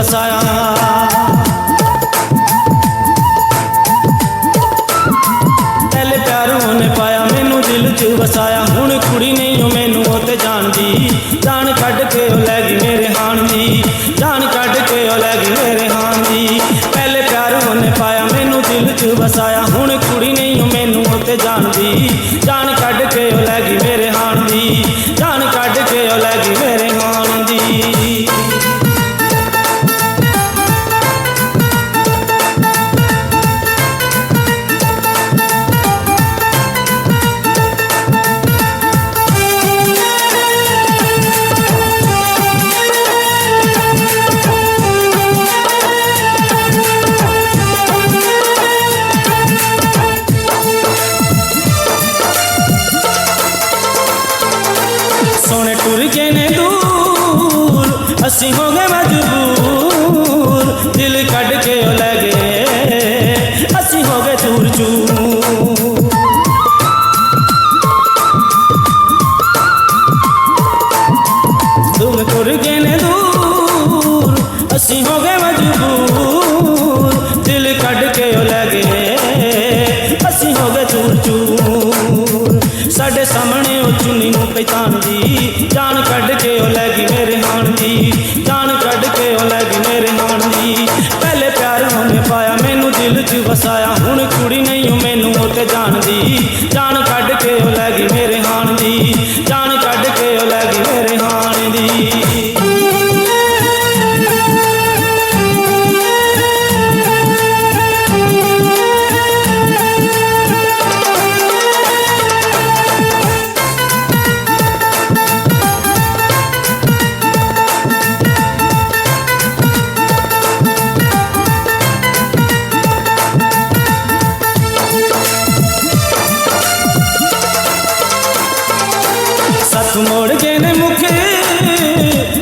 ਵਸਾਇਆ। ਪਹਿਲੇ ਪਿਆਰ ਉਹਨੇ ਪਾਇਆ ਮੈਨੂੰ ਦਿਲ 'ਚ ਵਸਾਇਆ। ਹੁਣ ਕੁੜੀ ਨਹੀਂ ਉਹ ਮੈਨੂੰ ਉਹ ਤੇ ਜਾਣਦੀ, ਜਾਨ ਕੱਢ ਕੇ ਉਹ ਲੈ ਗਈ ਮੇਰੇ ਹਾਣ ਦੀ, ਜਾਨ ਕੱਢ ਕੇ ਉਹ ਲੈ ਗਈ ਮੇਰੇ ਹਾਣ ਦੀ। ਪਹਿਲੇ ਪਿਆਰ ਉਹਨੇ ਪਾਇਆ ਮੈਨੂੰ ਦਿਲ 'ਚ ਵਸਾਇਆ। ਹੁਣ ਕੁੜੀ ਨਹੀਂ ਉਹ ਮੈਨੂੰ ਉਹ ਤੇ ਜਾਣਦੀ, ਜਾਨ ਕੱਢ ਕੇ ਉਹ ਲੈ ਗਈ ਮੇਰੇ ਹਾਣ ਦੀ, ਜਾਨ ਕੱਢ ਕੇ ਉਹ ਲੈ ਗਈ ਮੇਰੇ ਹਾਣ ਦੀ। सोने टुर गए ने दूर, असी हो गए मजबूर, दिल कट के ओ लै गए, असी हो गए चूर चूर। तुम टुर गए ने दूर, असी हो गए मजबूर, दिल कट के ओ लै गए, असी हो गए चूर चूर। साडे सामने ओ चुन्नी नूं पहचानदी, जान कढ़ के ओ लै गई मेरे हाण दी, जान कढ़ के ओ लै गई मेरे हाण दी। पहले प्यार उन्हें पाया मैनू दिल च वसाया। हुण कुड़ी नहीं ओ मैनू ओ ते जानदी, जान कढ़ के ओ लै गई मेरे हाण दी, जान कढ़ के ओ लै गई मेरे हाण दी। सत मोड़ गए ने मुख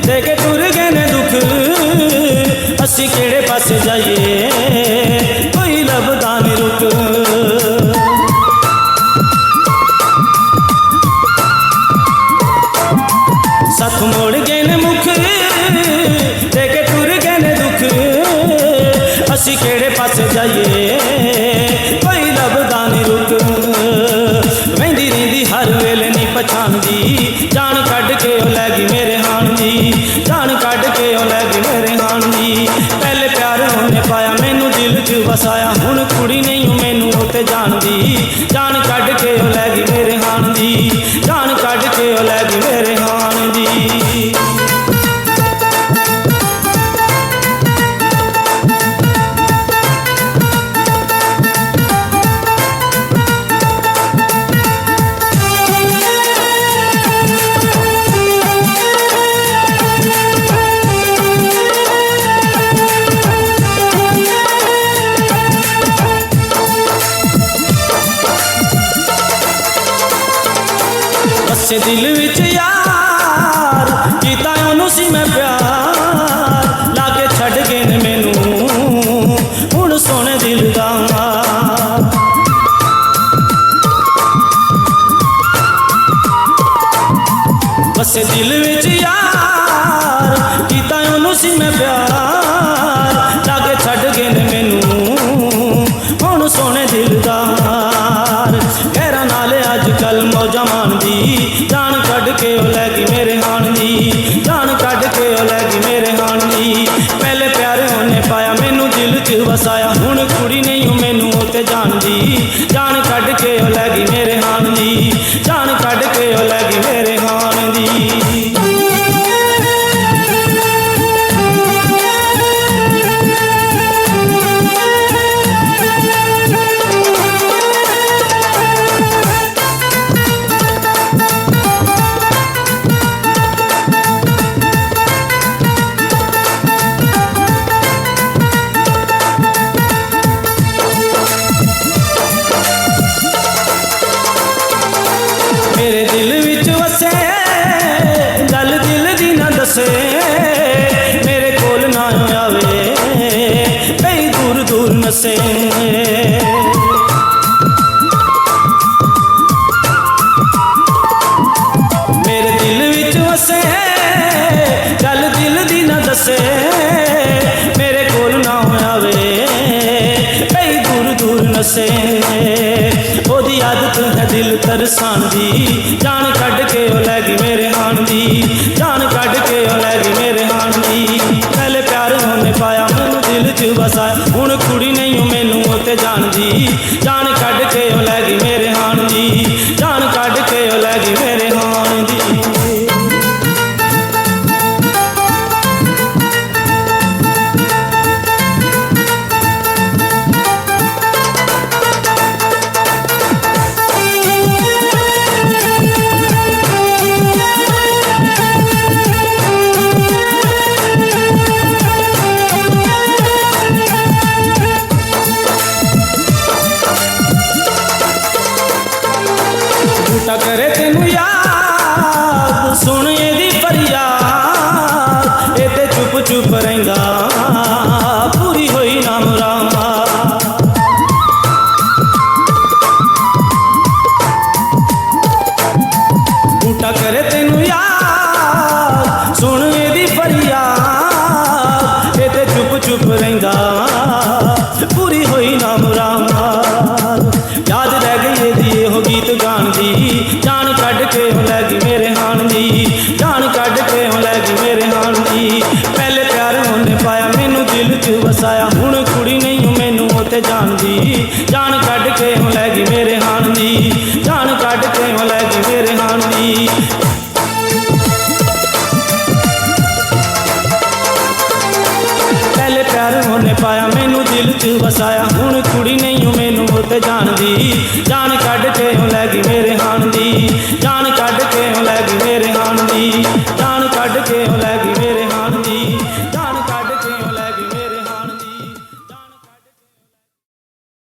देके टुर गए ने दुख, असी केड़े पासे जाइए कोई लभदा नहीं रुक। सत मोड़ गए ने मुख देके टुर गए ने दुख, असी केड़े पासे जाइए कोई लभदा नहीं रुक। वहिंदी रहिंदी हर वेले नहीं पछाणदी, जान कढ़ के ओ लै गई मेरे हाण दी, जान कढ़ के ओ लै गई मेरे हाण दी। पहले प्यार उन्हें पाया मैनू दिल च वसाया। हुण कुड़ी नहीं ओ मैनू ओ ते जानदी, जान कढ़ के ओ लै गई मेरे हाण दी, जान कढ़ के ओ लै गई मेरे हाण दी। बसे दिल विच यार कीता ओनू सी मैं प्यार, लाके छड़ गए ने मैनू हुण सोने दिल दा। बसे दिल विच यार कीता ओनू सी मैं प्यार, लाके छड़ गए ने मैनू हुण सोने दिलदार। गैरां नाल अजकल मौजा मानदी, जान कढ़ के ओ लै गई मेरे हाण दी, जान कढ़ के ओ लै गई मेरे हाण दी। पहले प्यार उन्हें पाया मैनू दिल च वसाया। हुण कुड़ी नहीं ओ मैनू ओ ते जानदी, जान कढ़ के ओ लै गई मेरे हाण दी, जान कढ़ के ओ लै गई मेरे हाण दी। मेरे दिल विच वसे गल दिल दी ना दसे, मेरे कोल ना आवे कई दूर दूर नसे। मेरे दिल विच वसे गल दिल दी ना दसे, ਤਰਸਾਣ ਦੀ, ਜਾਨ ਕੱਢ ਕੇ ਉਹ ਲੈ ਗਈ ਮੇਰੇ ਹਾਣ ਦੀ, ਜਾਨ ਕੱਢ ਕੇ ਉਹ ਲੈ ਗਈ ਮੇਰੇ ਹਾਣ ਦੀ। ਪਹਿਲੇ ਪਿਆਰ ਉਹਨੇ ਪਾਇਆ ਮੈਨੂੰ ਦਿਲ 'ਚ ਵਸਾਇਆ, ਹੁਣ ਕੁੜੀ ਨਹੀਂ ਓ ਮੈਨੂੰ ਉਹ ਤੇ ਜਾਣਦੀ, ਜਾਨ ਕੱਢ ਕੇ ਉਹ ਲੈ ਗਈ ਮੇਰੇ ਹਾਣ ਦੀ, ਜਾਨ ਕੱਢ ਕੇ ਉਹ ਲੈ ਗਈ ਮੇਰੇ ਹਾਣ ਦੀ। ਝੂਠਾ ਕਰੇ ਤੈਨੂੰ ਯਾਦ, ਸੁਣ ਇਹਦੀ ਫਰਿਆਦ, ਇਹ ਤੇ ਚੁੱਪ ਚੁੱਪ ਰਹਿੰਦਾ, ਪੂਰੀ ਹੋਈ ਨਾ ਮੁਰਾਦ। ਝੂਠਾ ਕਰੇ ਤੈਨੂੰ ਯਾਦ, ਸੁਣ ਇਹਦੀ ਫਰਿਆਦ, ਇਹ ਤੇ ਚੁੱਪ ਚੁੱਪ ਰਹਿੰਦਾ, ਪੂਰੀ ਹੋਈ ਨਾ ਮੁਰਾਦ। ਯਾਦ ਰਹਿ ਗਈ ਇਹਦੀ ਇਹੋ ਗੀਤ ਗਾਣ ਦੀ, ਜਾਨ ਕੱਢ ਕੇ ਉਹ ਲੈ ਗਈ ਮੇਰੇ ਹਾਣ ਦੀ, ਜਾਨ ਕੱਢ ਕੇ ਉਹ ਲੈ ਗਈ ਮੇਰੇ ਹਾਣ ਦੀ। ਪਹਿਲੇ ਪਿਆਰ ਉਹਨੇ ਪਾਇਆ ਮੈਨੂੰ ਦਿਲ 'ਚ ਵਸਾਇਆ, ਹੁਣ ਕੁੜੀ ਨਹੀਂ ਓ ਮੈਨੂੰ ਉਹ ਤੇ ਜਾਣਦੀ, ਜਾਨ ਕੱਢ ਕੇ ਉਹ ਲੈ ਗਈ ਮੇਰੇ ਹਾਣ ਦੀ, ਜਾਨ ਕੱਢ ਕੇ ਉਹ ਲੈ ਗਈ ਮੇਰੇ ਹਾਣ ਦੀ। ਪਹਿਲੇ ਪਿਆਰ ਉਹਨੇ ਪਾਇਆ ਮੈਨੂੰ ਦਿਲ 'ਚ ਵਸਾਇਆ, ਹੁਣ ਕੁੜੀ ਨਹੀਂ ਓ ਮੈਨੂੰ ਉਹ ਤੇ ਜਾਣਦੀ, ਜਾਨ ਕੱਢ ਕੇ ਉਹ ਲੈ ਗਈ ਮੇਰੇ